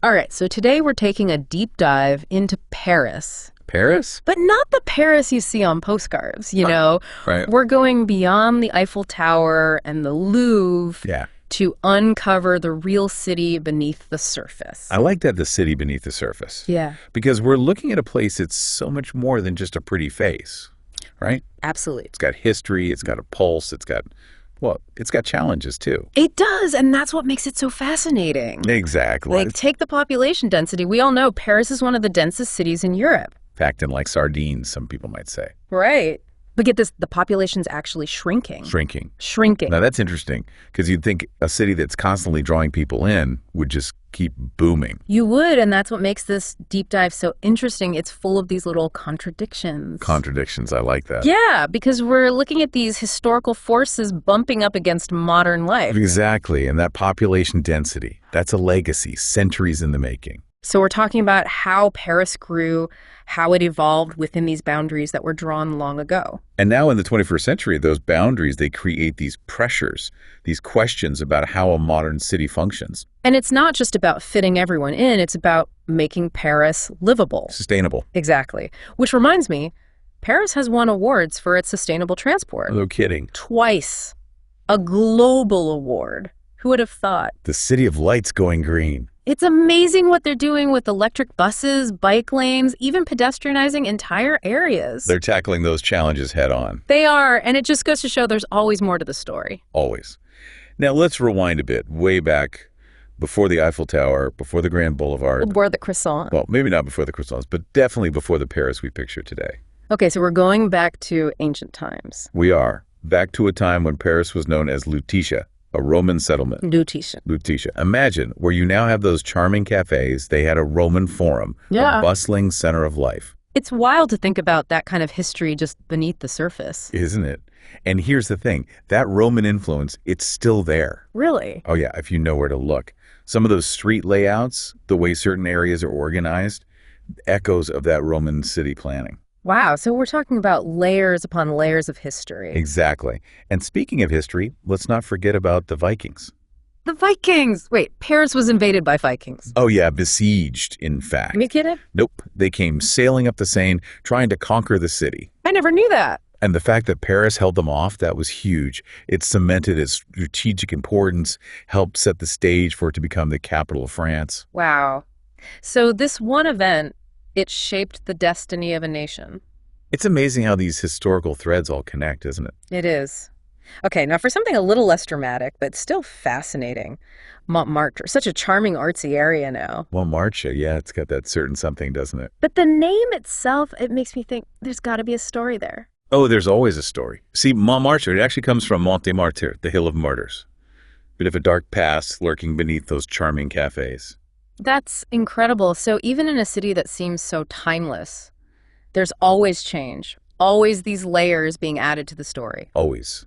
All right, so today we're taking a deep dive into Paris. Paris? But not the Paris you see on postcards, you know? Right. We're going beyond the Eiffel Tower and the Louvre to uncover the real city beneath the surface. I like that, the city beneath the surface. Yeah. Because we're looking at a place that's so much more than just a pretty face, right? Absolutely. It's got history, it's got a pulse, it's got challenges too. It does, and that's what makes it so fascinating. Exactly. Like, take the population density. We all know Paris is one of the densest cities in Europe. Packed in like sardines, some people might say. Right. But get this, the population's actually shrinking. Shrinking. Shrinking. Now that's interesting, because you'd think a city that's constantly drawing people in would just keep booming. You would, and that's what makes this deep dive so interesting. It's full of these little contradictions. Contradictions, I like that. Yeah, because we're looking at these historical forces bumping up against modern life. Exactly, and that population density, that's a legacy, centuries in the making. So we're talking about how Paris grew, how it evolved within these boundaries that were drawn long ago. And now in the 21st century, those boundaries, they create these pressures, these questions about how a modern city functions. And it's not just about fitting everyone in, it's about making Paris livable. Sustainable. Exactly. Which reminds me, Paris has won awards for its sustainable transport. No kidding. Twice. A global award. Who would have thought? The City of Lights going green. It's amazing what they're doing with electric buses, bike lanes, even pedestrianizing entire areas. They're tackling those challenges head on. They are, and it just goes to show there's always more to the story. Always. Now let's rewind a bit, way back before the Eiffel Tower, before the Grand Boulevard. Before the croissant. Well, maybe not before the croissants, but definitely before the Paris we picture today. Okay, so we're going back to ancient times. We are. Back to a time when Paris was known as Lutetia, a Roman settlement. Lutetia. Lutetia. Imagine where you now have those charming cafes. They had a Roman forum, a bustling center of life. It's wild to think about that kind of history just beneath the surface. Isn't it? And here's the thing. That Roman influence, it's still there. Really? Oh, yeah, if you know where to look. Some of those street layouts, the way certain areas are organized, echoes of that Roman city planning. Wow, so we're talking about layers upon layers of history. Exactly. And speaking of history, let's not forget about the Vikings. The Vikings! Wait, Paris was invaded by Vikings. Oh yeah, besieged, in fact. Are you kidding? Nope. They came sailing up the Seine, trying to conquer the city. I never knew that. And the fact that Paris held them off, that was huge. It cemented its strategic importance, helped set the stage for it to become the capital of France. Wow. So this one event, it shaped the destiny of a nation. It's amazing how these historical threads all connect, isn't it? It is. Okay, now for something a little less dramatic, but still fascinating. Montmartre, such a charming artsy area now. Montmartre, yeah, it's got that certain something, doesn't it? But the name itself, it makes me think there's got to be a story there. Oh, there's always a story. See, Montmartre, it actually comes from Montmartre, the Hill of Martyrs. Bit of a dark past lurking beneath those charming cafes. That's incredible. So even in a city that seems so timeless, there's always change, always these layers being added to the story. Always.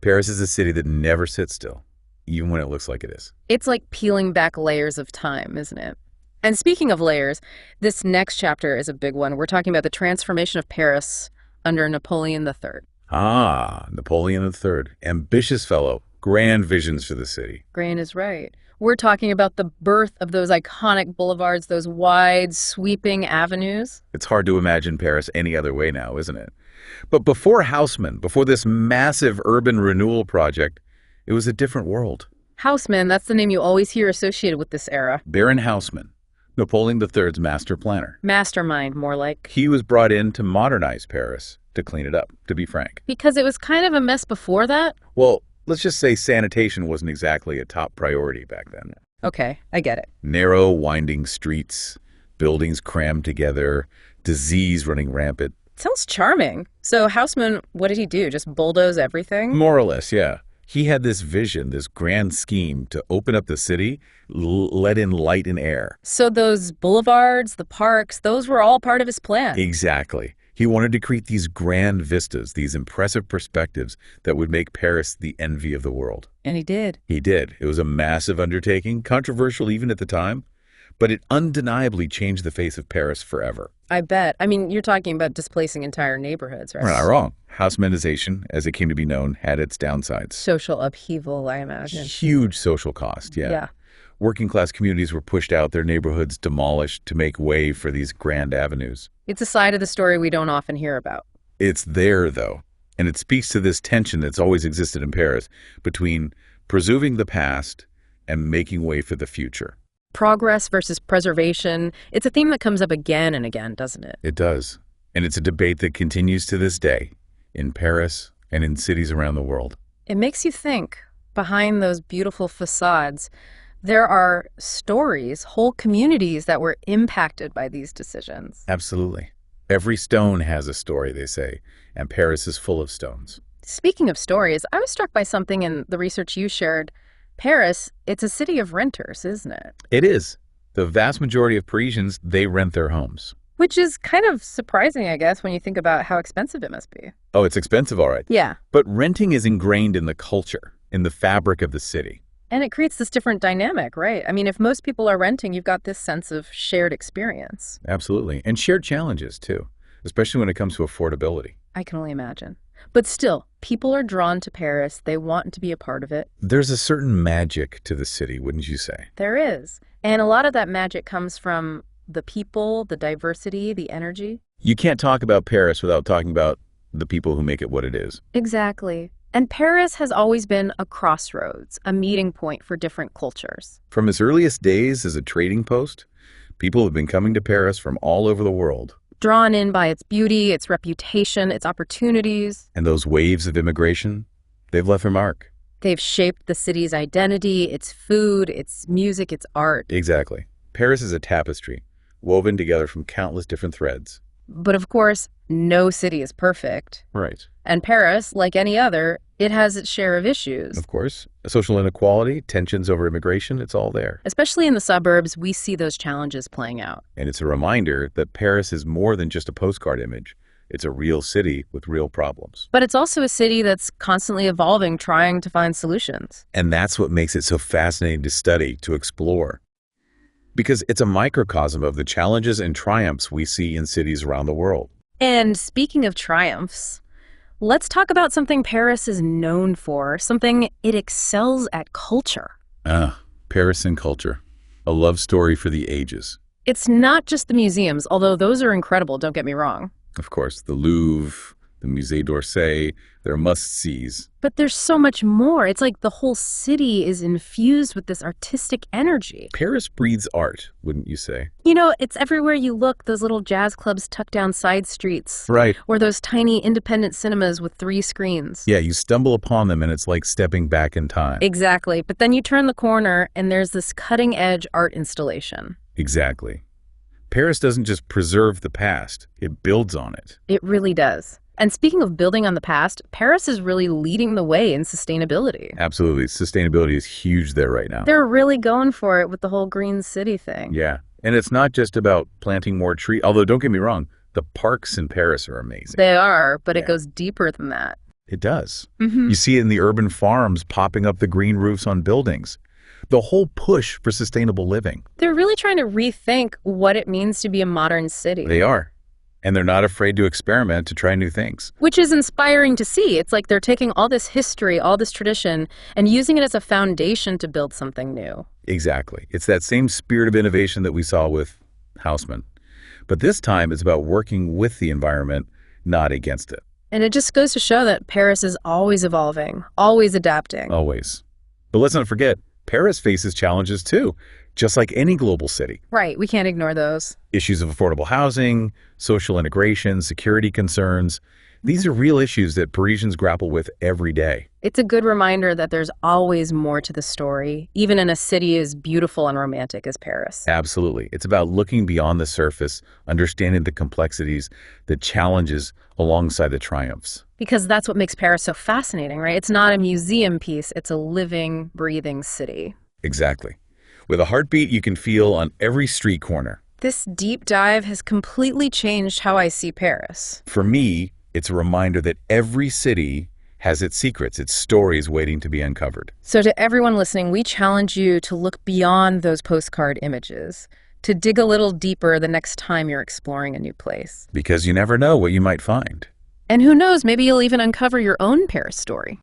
Paris is a city that never sits still, even when it looks like it is. It's like peeling back layers of time, isn't it? And speaking of layers, this next chapter is a big one. We're talking about the transformation of Paris under Napoleon III. Ah, Napoleon III. Ambitious fellow. Grand visions for the city. Grand is right. We're talking about the birth of those iconic boulevards, those wide, sweeping avenues. It's hard to imagine Paris any other way now, isn't it? But before Haussmann, before this massive urban renewal project, it was a different world. Haussmann, that's the name you always hear associated with this era. Baron Haussmann, Napoleon III's master planner. Mastermind, more like. He was brought in to modernize Paris, to clean it up, to be frank. Because it was kind of a mess before that? Well, let's just say sanitation wasn't exactly a top priority back then. Okay, I get it. Narrow, winding streets, buildings crammed together, disease running rampant. Sounds charming. So Haussmann, what did he do? Just bulldoze everything? More or less, yeah. He had this vision, this grand scheme to open up the city, let in light and air. So those boulevards, the parks, those were all part of his plan. Exactly. He wanted to create these grand vistas, these impressive perspectives that would make Paris the envy of the world. And he did. He did. It was a massive undertaking, controversial even at the time, but it undeniably changed the face of Paris forever. I bet. I mean, you're talking about displacing entire neighborhoods, right? We're not wrong. Haussmannization, as it came to be known, had its downsides. Social upheaval, I imagine. Huge social cost, yeah. Working class communities were pushed out, their neighborhoods demolished to make way for these grand avenues. It's a side of the story we don't often hear about. It's there, though, and it speaks to this tension that's always existed in Paris between preserving the past and making way for the future. Progress versus preservation. It's a theme that comes up again and again, doesn't it? It does. And it's a debate that continues to this day in Paris and in cities around the world. It makes you think, behind those beautiful facades, there are stories, whole communities that were impacted by these decisions. Absolutely. Every stone has a story, they say, and Paris is full of stones. Speaking of stories, I was struck by something in the research you shared. Paris, it's a city of renters, isn't it? It is. The vast majority of Parisians, they rent their homes. Which is kind of surprising, I guess, when you think about how expensive it must be. Oh, it's expensive, all right. Yeah. But renting is ingrained in the culture, in the fabric of the city. And it creates this different dynamic, right? I mean, if most people are renting, you've got this sense of shared experience. Absolutely. And shared challenges, too, especially when it comes to affordability. I can only imagine. But still, people are drawn to Paris. They want to be a part of it. There's a certain magic to the city, wouldn't you say? There is. And a lot of that magic comes from the people, the diversity, the energy. You can't talk about Paris without talking about the people who make it what it is. Exactly. And Paris has always been a crossroads, a meeting point for different cultures. From its earliest days as a trading post, people have been coming to Paris from all over the world. Drawn in by its beauty, its reputation, its opportunities. And those waves of immigration, they've left their mark. They've shaped the city's identity, its food, its music, its art. Exactly. Paris is a tapestry, woven together from countless different threads. But of course, no city is perfect. Right. And Paris, like any other, it has its share of issues. Of course. Social inequality, tensions over immigration, it's all there. Especially in the suburbs, we see those challenges playing out. And it's a reminder that Paris is more than just a postcard image. It's a real city with real problems. But it's also a city that's constantly evolving, trying to find solutions. And that's what makes it so fascinating to study, to explore. Because it's a microcosm of the challenges and triumphs we see in cities around the world. And speaking of triumphs, let's talk about something Paris is known for, something it excels at: culture. Paris and culture. A love story for the ages. It's not just the museums, although those are incredible, don't get me wrong. Of course, the Louvre, the Musée d'Orsay, they're must-sees. But there's so much more. It's like the whole city is infused with this artistic energy. Paris breathes art, wouldn't you say? You know, it's everywhere you look, those little jazz clubs tucked down side streets. Right. Or those tiny independent cinemas with 3 screens. Yeah, you stumble upon them and it's like stepping back in time. Exactly. But then you turn the corner and there's this cutting-edge art installation. Exactly. Paris doesn't just preserve the past, it builds on it. It really does. And speaking of building on the past, Paris is really leading the way in sustainability. Absolutely. Sustainability is huge there right now. They're really going for it with the whole green city thing. Yeah. And it's not just about planting more trees, although don't get me wrong, the parks in Paris are amazing. They are, but it goes deeper than that. It does. You see it in the urban farms popping up the green roofs on buildings. The whole push for sustainable living. They're really trying to rethink what it means to be a modern city. They are. And they're not afraid to experiment, to try new things. Which is inspiring to see. It's like they're taking all this history, all this tradition, and using it as a foundation to build something new. Exactly. It's that same spirit of innovation that we saw with Haussmann. But this time it's about working with the environment, not against it. And it just goes to show that Paris is always evolving, always adapting. Always. But let's not forget, Paris faces challenges too, just like any global city. Right, we can't ignore those. Issues of affordable housing, social integration, security concerns. These are real issues that Parisians grapple with every day. It's a good reminder that there's always more to the story, even in a city as beautiful and romantic as Paris. Absolutely. It's about looking beyond the surface, understanding the complexities, the challenges alongside the triumphs. Because that's what makes Paris so fascinating, right? It's not a museum piece, it's a living, breathing city. Exactly. With a heartbeat you can feel on every street corner. This deep dive has completely changed how I see Paris. For me, it's a reminder that every city has its secrets, its stories waiting to be uncovered. So to everyone listening, we challenge you to look beyond those postcard images, to dig a little deeper the next time you're exploring a new place. Because you never know what you might find. And who knows, maybe you'll even uncover your own Paris story.